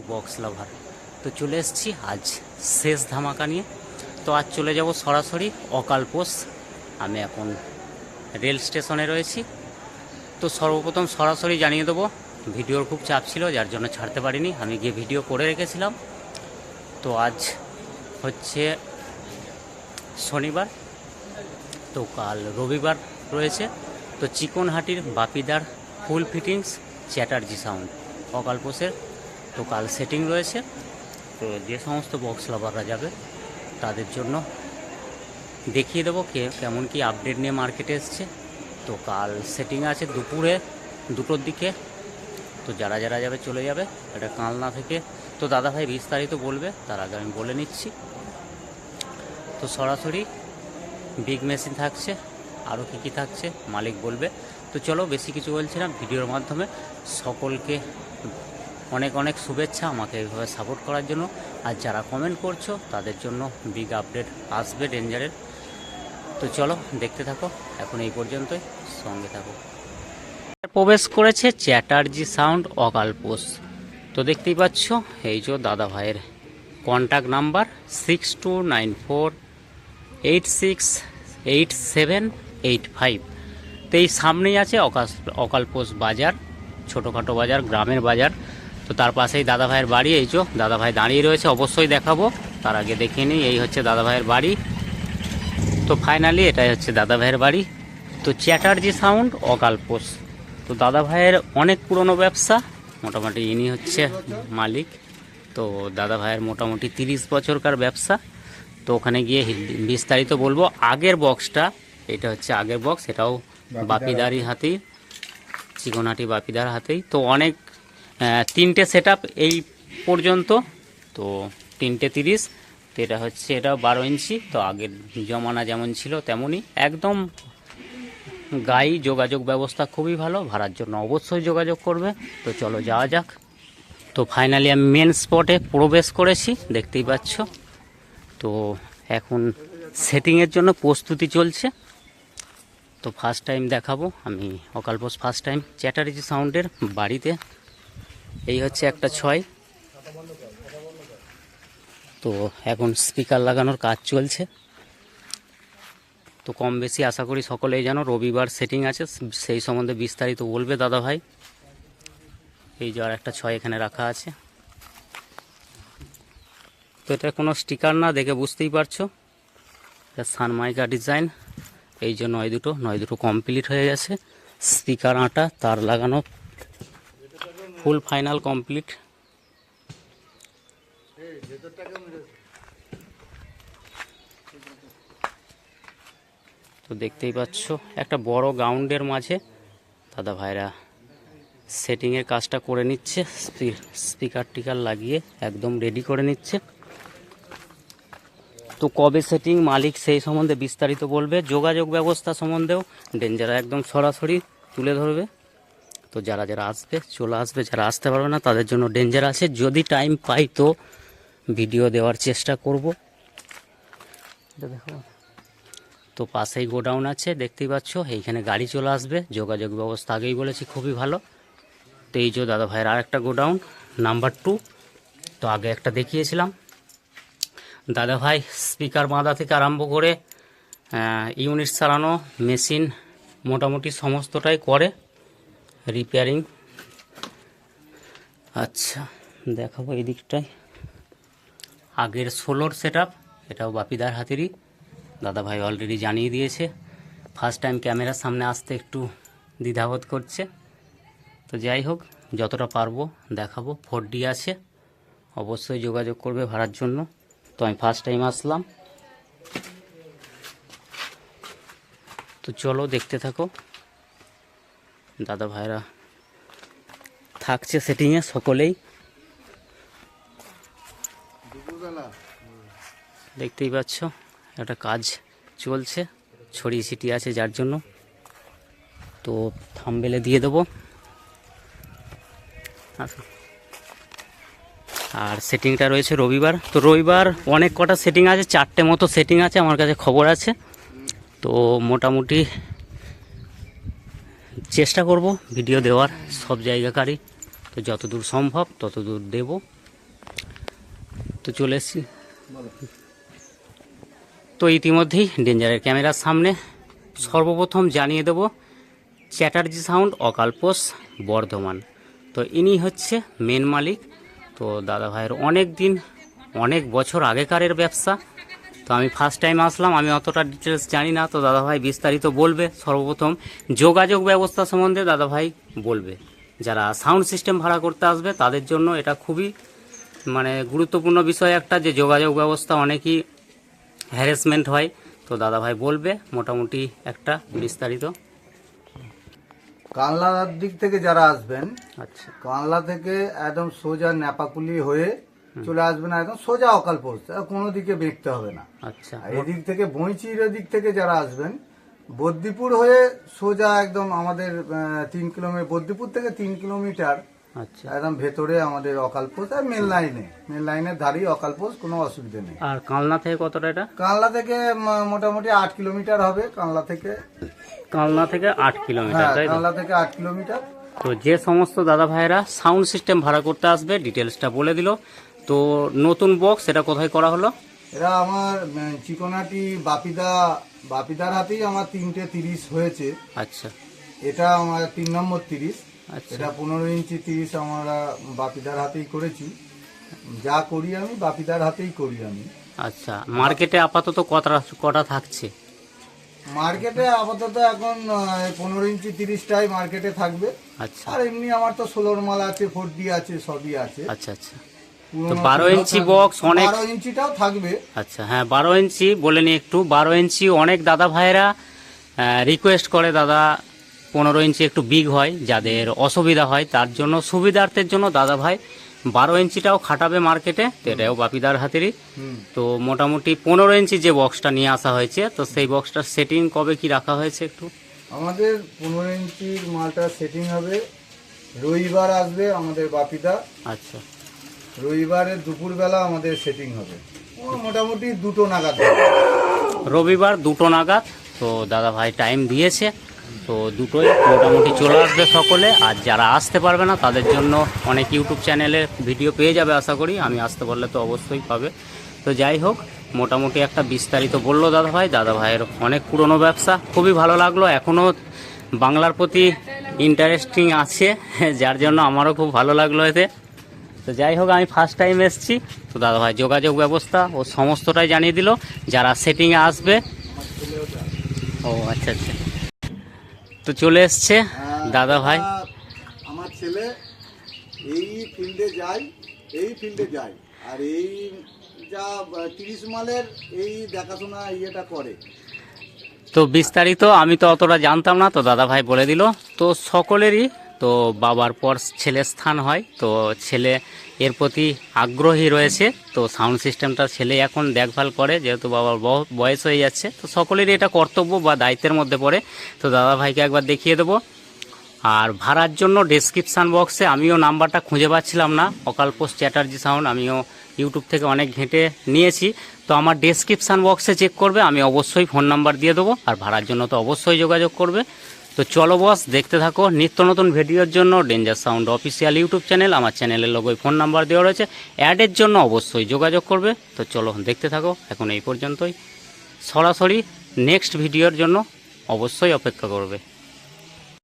Box লাভার। তো চলে এসেছি আজ শেষ ধামাকা নিয়ে। তো আজ চলে যাব সরাসরি অকালপোষ। আমি এখন রেল স্টেশনে রয়েছি। তো সর্বপ্রথম সরাসরি জানিয়ে দেবো, ভিডিওর খুব চাপ ছিল যার জন্য ছাড়তে পারিনি, আমি গিয়ে ভিডিও করে রেখেছিলাম। তো আজ হচ্ছে শনিবার, তো কাল রবিবার রয়েছে। তো চিকনহাটির বাপিদার ফুল ফিটিংস চ্যাটার্জি সাউন্ড অকালপোষের তো কাল সেটিং রয়েছে। তো যে সমস্ত বক্স লাভাররা যাবে তাদের জন্য দেখিয়ে দেবো কেমন কি আপডেট নিয়ে মার্কেটে এসছে। তো কাল সেটিং আছে দুপুরে 2টোর দিকে। তো যারা যারা যাবে চলে যাবে, এটা কালনা থেকে। তো দাদাভাই বিস্তারিত বলবে, তার আগে আমি বলে নিচ্ছি। তো সরাসরি বিগ মেশিন থাকছে, আরও কী থাকছে মালিক বলবে। তো চলো বেশি কিছু বলছি না, ভিডিওর মাধ্যমে সকলকে অনেক অনেক শুভেচ্ছা আমাকে এইভাবে সাপোর্ট করার জন্য। আর যারা কমেন্ট করছো তাদের জন্য বিগ আপডেট আসবে ডেঞ্জারের। তো চলো দেখতে থাকো, এখন এই পর্যন্তই, সঙ্গে থাকো। প্রবেশ করেছে চ্যাটার্জি সাউন্ড অকালপোষ। তো দেখতেই পাচ্ছ এই যে দাদা ভাইয়ের কন্ট্যাক্ট নাম্বার 6294868785। তো এই সামনেই আছে অকালপোষ বাজার, ছোটোখাটো বাজার, গ্রামের বাজার। তো তার পাশেই দাদা ভাইয়ের বাড়ি। এই যে দাদা ভাই দাঁড়িয়ে রয়েছে, অবশ্যই দেখাবো, তার আগে দেখে নিই। এই হচ্ছে দাদা ভাইয়ের বাড়ি। তো ফাইনালি এটাই হচ্ছে দাদা ভাইয়ের বাড়ি। তো চ্যাটার্জি সাউন্ড অকালপোষ। তো দাদা ভাইয়ের অনেক পুরনো ব্যবসা, মোটামুটি ইনি হচ্ছে মালিক। তো দাদা ভাইয়ের মোটামুটি 30 বছরকার ব্যবসা। তো ওখানে গিয়ে বিস্তারিত বলবো। আগের বক্সটা, এটা হচ্ছে আগের বক্স, এটাও বাপিদারি হাতেই, চিকনহাটি বাপিদার হাতেই। তো অনেক 3টে সেট এই পর্যন্ত। তো 3টে 30। তো এটা হচ্ছে, এটা 12 ইঞ্চি। তো আগের জমানা যেমন ছিল তেমনই একদম গাই। যোগাযোগ ব্যবস্থা খুবই ভালো, ভাড়ার জন্য অবশ্যই যোগাযোগ করবে। তো চলো যাওয়া যাক। তো ফাইনালি আমি মেন স্পটে প্রবেশ করেছি, দেখতেই পাচ্ছ। তো এখন সেটিংয়ের জন্য প্রস্তুতি চলছে। তো ফার্স্ট টাইম দেখাবো আমি অকালপোষ, ফার্স্ট টাইম চ্যাটার্জি সাউন্ডের বাড়িতে। এই হচ্ছে একটা 6। তো এখন স্পিকার লাগানোর কাজ চলছে। তো কম বেশি আশা করি সকলেই জানো, রবিবার সেটিং আছে, সেই সম্বন্ধে বিস্তারিত বলবে দাদা ভাই। এই যে আর একটা 6 এখানে রাখা আছে। তো এটা কোনো স্টিকার না, দেখে বুঝতেই পারছো, এটা সানমাইকা ডিজাইন। এই যে 9 দুটো কমপ্লিট হয়ে গেছে। স্পিকার আটা, তার লাগানো, ফুল ফাইনাল কমপ্লিট। তো দেখতেই পাচ্ছ একটা বড় গ্রাউন্ডের মাঝে দাদা ভাইরা সেটিংয়ের কাজটা করে নিচ্ছে। স্পিকার টিকার লাগিয়ে একদম রেডি করে নিচ্ছে। তো কবে সেটিং, মালিক সেই সম্বন্ধে বিস্তারিত বলবে। যোগাযোগ ব্যবস্থা সম্বন্ধেও ডেঞ্জার একদম সরাসরি তুলে ধরবে। তো যারা যারা আসবে চলে আসবে, যারা আসতে পারবে না তাদের জন্য ডেঞ্জার আছে। যদি টাইম পাই তো ভিডিও দেওয়ার চেষ্টা করব। এটা দেখো, তো পাশেই গোডাউন আছে, দেখতেই পাচ্ছ। এইখানে গাড়ি চলে আসবে, যোগাযোগ ব্যবস্থা আগেই বলেছি খুবই ভালো। তো এই যে দাদা ভাইয়ের আর একটা গোডাউন নাম্বার 2। তো আগে একটা দেখিয়েছিলাম। দাদা ভাই স্পিকার বাঁধা থেকে আরম্ভ করে ইউনিট চালানো, মেশিন মোটামুটি সমস্তটাই করে, রিপেয়ারিং। আচ্ছা দেখাবো এই দিকটায় আগের 16 সেট আপ, এটাও বাপিদার হাতেরই। দাদা ভাই অলরেডি জানিয়ে দিয়েছে। ফার্স্ট টাইম ক্যামেরার সামনে আসতে একটু দ্বিধাবোধ করছে। তো যাই হোক, যতটা পারবো দেখাবো। 4D আছে, অবশ্যই যোগাযোগ করবে ভাড়ার জন্য। তো আমি ফার্স্ট টাইম আসলাম। তো চলো দেখতে থাকো। দাদা ভাইরা থাকছে সেটিংয়ে সকলেই, দেখতেই পাচ্ছ। একটা কাজ চলছে, ছড়িয়ে ছিটিয়ে আছে যার জন্য। তো থাম্বনেলে দিয়ে দেবো। আর সেটিংটা রয়েছে রবিবার। তো রবিবার অনেক কটা সেটিং আছে, 4টে মতো সেটিং আছে আমার কাছে খবর আছে। তো মোটামুটি চেষ্টা করব ভিডিও দেওয়ার সব জায়গাকারই। তো যতদূর সম্ভব ততদূর দেব। তো চলে এসেছি। তো ইতিমধ্যেই ডেঞ্জারের ক্যামেরার সামনে সর্বপ্রথম জানিয়ে দেব চ্যাটার্জি সাউন্ড অকালপোস বর্ধমান। তো ইনি হচ্ছে মেন মালিক। তো দাদা ভাইয়ের অনেক বছর আগেকারের ব্যবসা। তো আমি ফার্স্ট টাইম আসলাম, আমি অতটা ডিটেলস জানি না। তো দাদা ভাই বিস্তারিত বলবে। সর্বপ্রথম যোগাযোগ ব্যবস্থা সম্বন্ধে দাদা ভাই বলবে। যারা সাউন্ড সিস্টেম ভাড়া করতে আসবে তাদের জন্য এটা খুবই গুরুত্বপূর্ণ বিষয় একটা, যে যোগাযোগ ব্যবস্থা অনেকই হ্যারাসমেন্ট হয়। তো দাদা ভাই বলবে মোটামুটি একটা বিস্তারিত। কানলার দিক থেকে যারা আসবেন, আচ্ছা, কানলা থেকে একদম সোজা ন্যাপাকুলি হয়ে চলে আসবেন, একদম সোজা অকালপোস্ট, কোনো দিকে বেঁকতে হবে না। আচ্ছা, আর এদিক থেকে বইচির দিক থেকে যারা আসবেন, বদ্দিপুর হয়ে সোজা একদম আমাদের 3 কিলোমিটার, বদ্দিপুর থেকে 3 কিলোমিটার আচ্ছা। একদম ভেতরে আমাদের অকালপোস্ট। আর মেন লাইনের ধারেই অকালপোস্ট, কোনো অসুবিধা নেই। আর কালনা থেকে কতটা এটা? কানলা থেকে মোটামুটি 8 কিলোমিটার হবে। কানলা থেকে 8 কিলোমিটার, তাই তো? কানলা থেকে 8 কিলোমিটার। তো যে সমস্ত দাদা ভাইয়েরা সাউন্ড সিস্টেম ভাড়া করতে আসবে ডিটেলসটা বলে দিল। তো নতুন বক্স এটা কোথায় করা হলো? এরা আমার চিকনাটি বাপিদার হাতেই আমার 3টে 30 হয়েছে। আচ্ছা, এটা আমার 3 নম্বর 30। আচ্ছা, এটা 15 ইঞ্চি 30 আমরা বাপিদার হাতেই করেছি। যা করি আমি বাপিদার হাতেই করি আমি। আচ্ছা। মার্কেটে আপাতত কটা থাকছে? মার্কেটে আপাতত এখন 15 ইঞ্চি 30টাই মার্কেটে থাকবে। আচ্ছা, আর এমনি আমার তো 16 মাল আছে, 4D আছে, সবই আছে। আচ্ছা, আচ্ছা। তো 12 ইঞ্চি বক্স অনেক। 12 ইঞ্চিটাও থাকবে। আচ্ছা, হ্যাঁ 12 ইঞ্চি বলে নি একটু। 12 ইঞ্চি অনেক দাদা ভাইয়েরা রিকোয়েস্ট করে, দাদা 15 ইঞ্চি একটু বিগ হয়, যাদের অসুবিধা হয় তার জন্য, সুবিধার্থের জন্য দাদা ভাই 12 ইঞ্চিটাও খাটাবে মার্কেটে। তো এটাও বাপিদার হাতেরই। তো মোটামুটি 15 ইঞ্চি যে বক্সটা নিয়ে আসা হয়েছে, তো সেই বক্সটার সেটিং কবে কি রাখা হয়েছে একটু? আমাদের 15 ইঞ্চির মালটা সেটিং হবে রবিবার আসবে আমাদের বাপিদা। আচ্ছা, রবিবারের দুপুরবেলা আমাদের সেটিং হবে। মোটামুটি 2টো নাগাদ হবে। রবিবার 2টো নাগাদ। তো দাদা ভাই টাইম দিয়েছে, তো দুটোই মোটামুটি চলে আসবে সকলে। আর যারা আসতে পারবে না তাদের জন্য অনেক ইউটিউব চ্যানেলে ভিডিও পেয়ে যাবে আশা করি। আমি আসতে পারলে তো অবশ্যই পাবে। তো যাই হোক, মোটামুটি একটা বিস্তারিত বললো দাদা ভাই। দাদা ভাইয়ের অনেক পুরনো ব্যবসা, খুবই ভালো লাগলো। এখনও বাংলার প্রতি ইন্টারেস্টিং আছে, যার জন্য আমারও খুব ভালো লাগলো এতে। তো যাই হোক, আমি ফার্স্ট টাইম এসেছি। তো দাদা ভাই যোগাযোগ ব্যবস্থা ও সমস্তটাই জানিয়ে দিল, যারা সেটিংয়ে আসবে। ও আচ্ছা, আচ্ছা। তো চলে এসছে দাদা ভাই। আমার ছেলে এই ফিল্ডে যায় আর এই যা 30 মালের এই দেখাশোনা ইয়েটা করে। তো বিস্তারিত আমি তো অতটা জানতাম না, তো দাদা ভাই বলে দিল। তো সকলেরই তো বাবার পর ছেলের স্থান হয়, তো ছেলে এর প্রতি আগ্রহী রয়েছে। তো সাউন্ড সিস্টেমটা ছেলে এখন দেখভাল করে, যেহেতু বাবার বয়স হয়ে যাচ্ছে। তো সকলেরই এটা কর্তব্য বা দায়িত্বের মধ্যে পড়ে। তো দাদা ভাইকে একবার দেখিয়ে দেবো। আর ভাড়ার জন্য ডেসক্রিপশান বক্সে, আমিও নাম্বারটা খুঁজে পাচ্ছিলাম না, অকালপোস চ্যাটার্জি সাউন্ড, আমিও ইউটিউব থেকে অনেক ঘেঁটে নিয়েছি। তো আমার ডেসক্রিপশান বক্সে চেক করবে, আমি অবশ্যই ফোন নাম্বার দিয়ে দেবো। আর ভাড়ার জন্য তো অবশ্যই যোগাযোগ করবে। তো চলো বস, দেখতে থাকো নিত্য নতুন ভিডিওর জন্য danger sound official YouTube channel. আমার চ্যানেলের লোগোয় ফোন নাম্বার দেওয়া রয়েছে, অ্যাডের জন্য অবশ্যই যোগাযোগ করবে। তো চলো দেখতে থাকো। এখন এই পর্যন্তই, সরাসরি নেক্সট ভিডিওর জন্য অবশ্যই অপেক্ষা করবে।